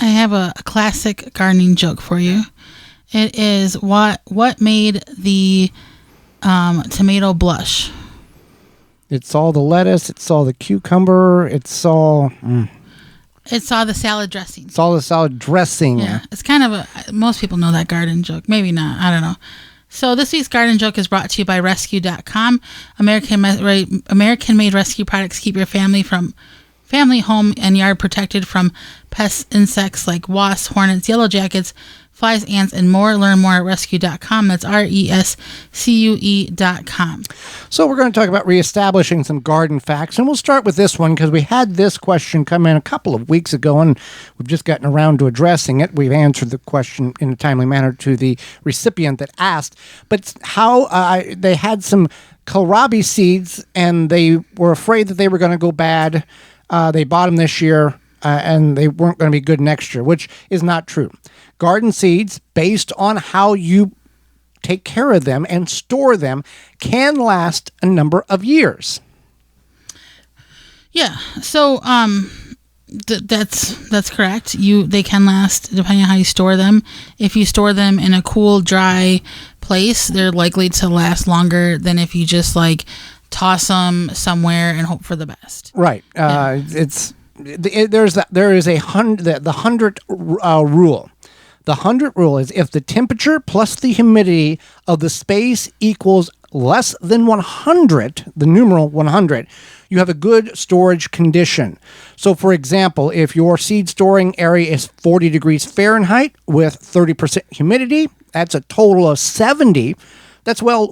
I have a classic gardening joke for you. It is what made the tomato blush? It saw the lettuce. It saw the cucumber. It saw... It saw the salad dressing. It's all the salad dressing. Yeah, it's kind of most people know that garden joke. Maybe not. I don't know. So this week's garden joke is brought to you by Rescue.com. American-made rescue products keep your family, home, and yard protected from pests, insects like wasps, hornets, yellow jackets, flies, ants, and more. Learn more at rescue.com. That's RESCUE.com. So we're going to talk about reestablishing some garden facts, and we'll start with this one because we had this question come in a couple of weeks ago, and we've just gotten around to addressing it. We've answered the question in a timely manner to the recipient that asked, but how they had some kohlrabi seeds, and they were afraid that they were going to go bad. They bought them this year, and they weren't going to be good next year, which is not true. Garden seeds, based on how you take care of them and store them, can last a number of years. Yeah, so that's correct. They can last depending on how you store them. If you store them in a cool, dry place, they're likely to last longer than if you just toss them somewhere and hope for the best. Right. Yeah. There is the 100 rule. The 100 rule is if the temperature plus the humidity of the space equals less than 100, the numeral 100, you have a good storage condition. So, for example, if your seed storing area is 40 degrees Fahrenheit with 30% humidity, that's a total of 70. That's well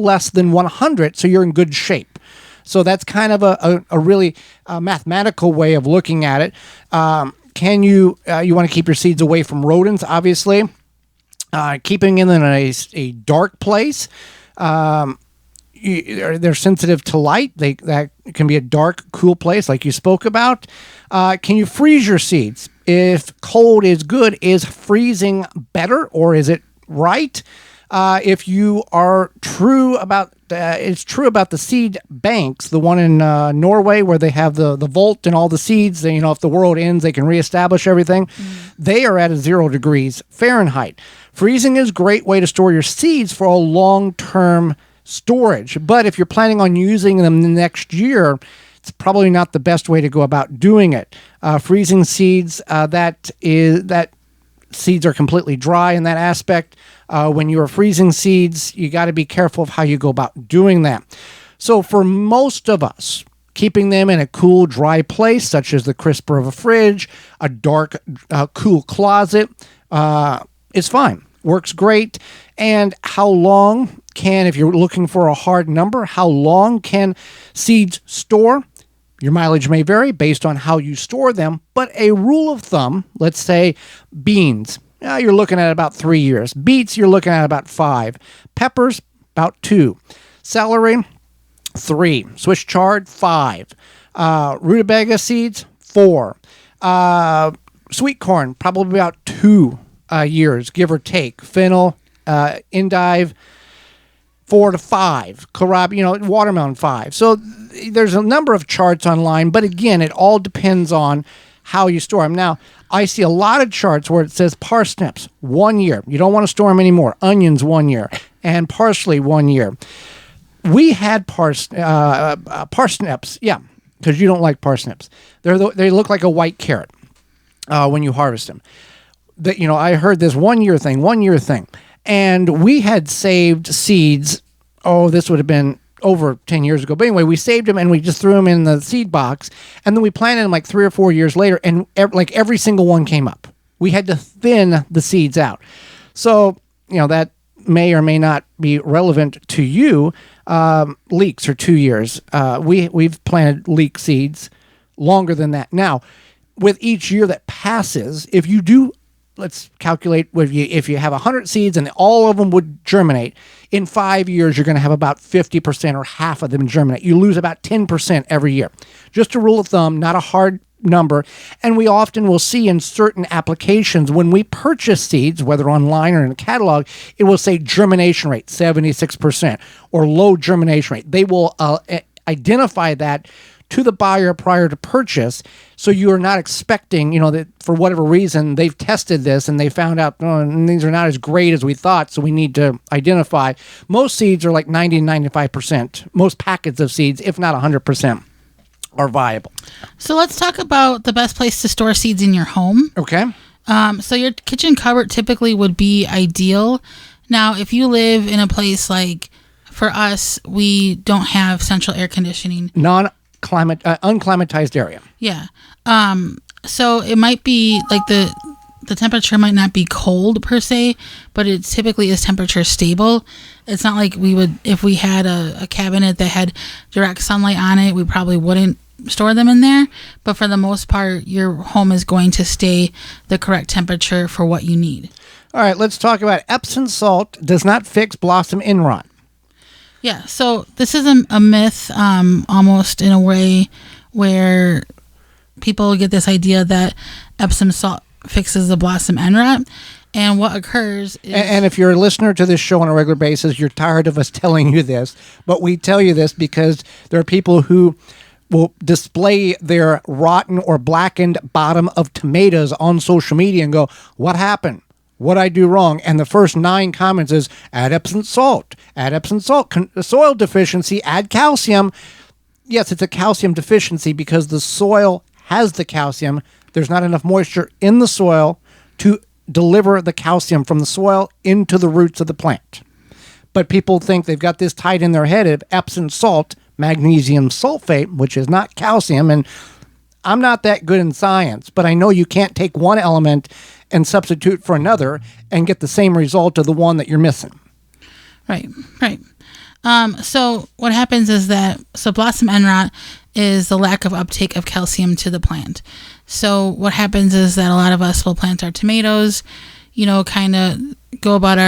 less than 100, so you're in good shape. So that's kind of a really mathematical way of looking at it. You want to keep your seeds away from rodents, obviously. Keeping them in a dark place. They're sensitive to light. That can be a dark, cool place like you spoke about. Can you freeze your seeds? If cold is good, is freezing better or is it right? If you are true about it's true about the seed banks, the one in Norway where they have the vault and all the seeds, if the world ends, they can reestablish everything. They are at 0 degrees Fahrenheit. Freezing is a great way to store your seeds for a long-term storage. But if you're planning on using them the next year, it's probably not the best way to go about doing it. Freezing seeds, seeds are completely dry in that aspect. When you are freezing seeds, you got to be careful of how you go about doing that. So for most of us, keeping them in a cool, dry place, such as the crisper of a fridge, a dark, cool closet, is fine. Works great. And how long if you're looking for a hard number, how long can seeds store? Your mileage may vary based on how you store them, but a rule of thumb, let's say beans, you're looking at about 3 years. Beets, you're looking at about 5. Peppers, about 2. Celery, 3. Swiss chard, 5. Rutabaga seeds, 4. Sweet corn, probably about 2 years, give or take. Fennel, endive, 4 to 5. Kohlrabi, watermelon, 5. So there's a number of charts online, but again, it all depends on how you store them. Now, I see a lot of charts where it says parsnips, 1 year. You don't want to store them anymore. Onions, 1 year. And parsley, 1 year. We had parsnips, yeah, because you don't like parsnips. They look like a white carrot when you harvest them. I heard this 1 year thing. And we had saved seeds. This would have been over 10 years ago. But anyway, we saved them and we just threw them in the seed box. And then we planted them 3 or 4 years later. And every single one came up. We had to thin the seeds out. So, that may or may not be relevant to you. Leeks are 2 years. We've planted leek seeds longer than that. Now, with each year that passes, if you do, let's calculate if you have 100 seeds and all of them would germinate, in 5 years, you're going to have about 50% or half of them germinate. You lose about 10% every year. Just a rule of thumb, not a hard number. And we often will see in certain applications when we purchase seeds, whether online or in a catalog, it will say germination rate, 76%, or low germination rate. They will identify that to the buyer prior to purchase. So you are not expecting, that for whatever reason they've tested this and they found out these are not as great as we thought. So we need to identify. Most seeds are like 90 and 95%. Most packets of seeds, if not 100%, are viable. So let's talk about the best place to store seeds in your home. Okay. So your kitchen cupboard typically would be ideal. Now, if you live in a place like, for us, we don't have central air conditioning. Unclimatized area. Yeah. So it might be like the temperature might not be cold per se, but it typically is temperature stable. It's not like we would, if we had a cabinet that had direct sunlight on it, we probably wouldn't store them in there. But for the most part, your home is going to stay the correct temperature for what you need. All right, let's talk about Epsom salt does not fix blossom end rot. Yeah, so this is a myth, almost in a way where people get this idea that Epsom salt fixes the blossom end rot. And what occurs is... And if you're a listener to this show on a regular basis, you're tired of us telling you this. But we tell you this because there are people who will display their rotten or blackened bottom of tomatoes on social media and go, what happened? What I do wrong? And the first 9 comments is, add Epsom salt, add Epsom salt, soil deficiency, add calcium. Yes, it's a calcium deficiency because the soil has the calcium. There's not enough moisture in the soil to deliver the calcium from the soil into the roots of the plant. But people think they've got this tied in their head of Epsom salt, magnesium sulfate, which is not calcium. And I'm not that good in science, but I know you can't take one element and substitute for another and get the same result of the one that you're missing. Right. So what happens is that, blossom end rot is the lack of uptake of calcium to the plant. So what happens is that a lot of us will plant our tomatoes, kind of go about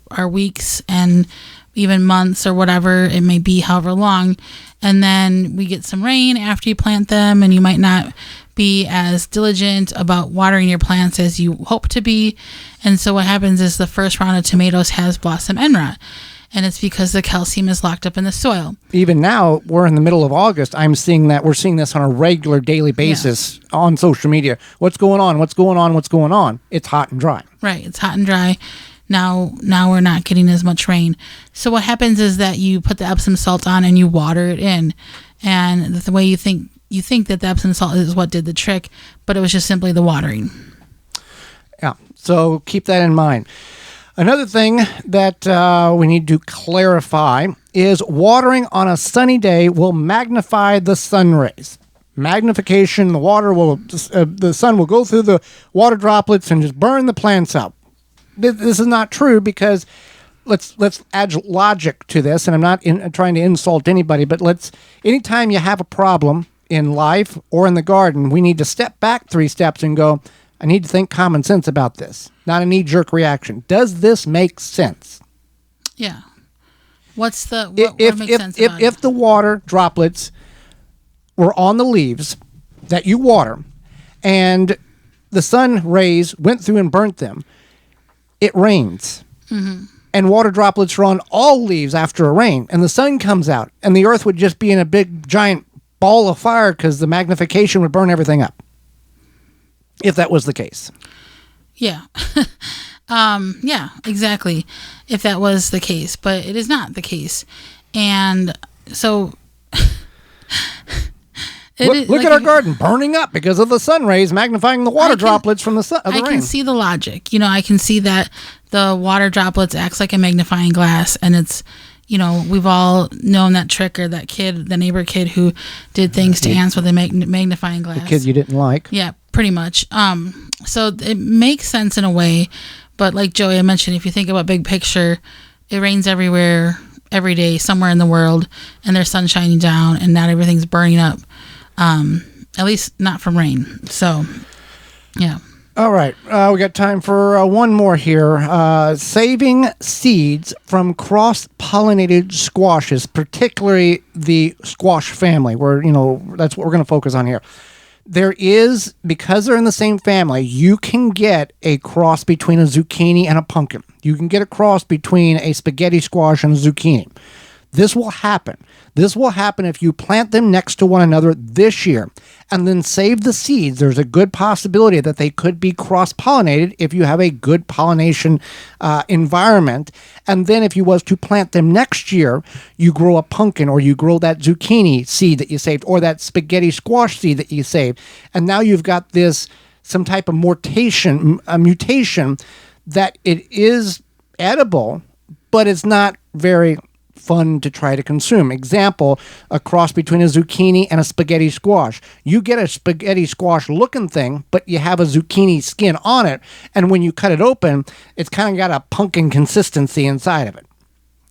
our weeks and even months or whatever it may be, however long. And then we get some rain after you plant them, and you might not be as diligent about watering your plants as you hope to be. And so what happens is the first round of tomatoes has blossom end rot. And it's because the calcium is locked up in the soil. Even now, we're in the middle of August. I'm seeing that we're seeing this on a regular daily basis on social media. What's going on? What's going on? What's going on? It's hot and dry. Right. It's hot and dry. Now we're not getting as much rain. So what happens is that you put the Epsom salt on and you water it in. And the way you think that the Epsom salt is what did the trick, but it was just simply the watering. Yeah. So keep that in mind. Another thing that we need to clarify is watering on a sunny day will magnify the sun rays. Magnification, the sun will go through the water droplets and just burn the plants up. This is not true because let's add logic to this, and I'm not trying to insult anybody, but anytime you have a problem in life or in the garden, we need to step back 3 steps and go, I need to think common sense about this, not a knee-jerk reaction. Does this make sense? Yeah. What makes sense about if the water droplets were on the leaves that you water and the sun rays went through and burnt them, it rains. Mm-hmm. And water droplets are on all leaves after a rain, and the sun comes out, and the earth would just be in a big, giant ball of fire because the magnification would burn everything up. If that was the case. Yeah. Yeah, exactly. If that was the case, but it is not the case. And so look at our garden burning up because of the sun rays magnifying the water droplets from the sun. I can see the logic. I can see that the water droplets acts like a magnifying glass, and it's, we've all known that trick, or that kid, the neighbor kid who did things to ants with a magnifying glass. The kid you didn't like. Yeah, pretty much. So it makes sense in a way, but like Joey mentioned, if you think about big picture, it rains everywhere, every day, somewhere in the world, and there's sun shining down, and not everything's burning up. At least not from rain. So, yeah. All right. We got time for one more here. Saving seeds from cross-pollinated squashes, particularly the squash family, where, that's what we're going to focus on here. There is, because they're in the same family, you can get a cross between a zucchini and a pumpkin. You can get a cross between a spaghetti squash and a zucchini. This will happen. This will happen if you plant them next to one another this year and then save the seeds. There's a good possibility that they could be cross-pollinated if you have a good pollination environment. And then if you was to plant them next year, you grow a pumpkin or you grow that zucchini seed that you saved or that spaghetti squash seed that you saved. And now you've got some type of mutation that it is edible, but it's not very fun to try to consume. Example, a cross between a zucchini and a spaghetti squash. You get a spaghetti squash looking thing, but you have a zucchini skin on it, and when you cut it open, it's kind of got a pumpkin consistency inside of it.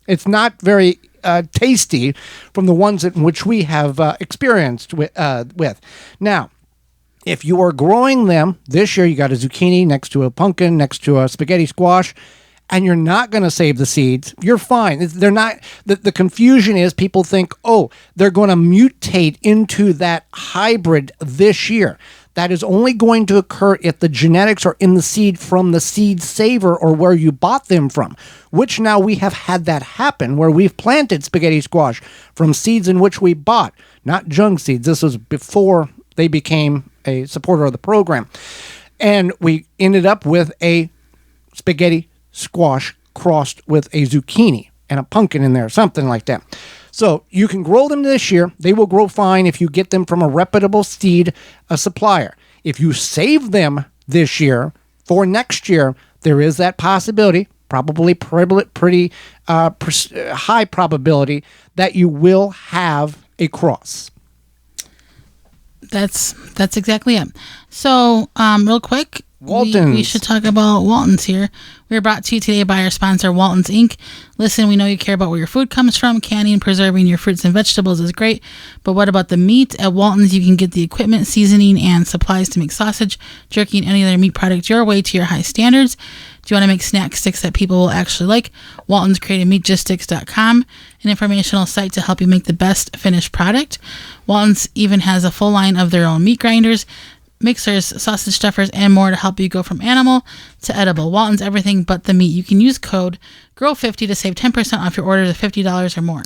It's not very tasty from the ones in which we have experienced with. Now, if you are growing them this year, you got a zucchini next to a pumpkin, next to a spaghetti squash, and you're not going to save the seeds, you're fine. They're not. The confusion is people think, oh, they're going to mutate into that hybrid this year. That is only going to occur if the genetics are in the seed from the seed saver or where you bought them from, which now we have had that happen where we've planted spaghetti squash from seeds in which we bought, not junk seeds. This was before they became a supporter of the program. And we ended up with a spaghetti squash crossed with a zucchini and a pumpkin in there, something like that. So you can grow them this year. They will grow fine if you get them from a reputable seed supplier. If you save them this year for next year, there is that possibility, probably pretty high probability, that you will have a cross. That's exactly it. So, real quick, Waltons. We should talk about Waltons here. We are brought to you today by our sponsor, Waltons Inc. Listen, we know you care about where your food comes from. Canning and preserving your fruits and vegetables is great, but what about the meat? At Waltons, you can get the equipment, seasoning, and supplies to make sausage, jerky, and any other meat product your way to your high standards. Do you want to make snack sticks that people will actually like? Waltons created meatgistics.com, an informational site to help you make the best finished product. Waltons even has a full line of their own meat grinders, mixers, sausage stuffers, and more to help you go from animal to edible. Walton's everything but the meat. You can use code GIRL50 to save 10% off your orders of $50 or more.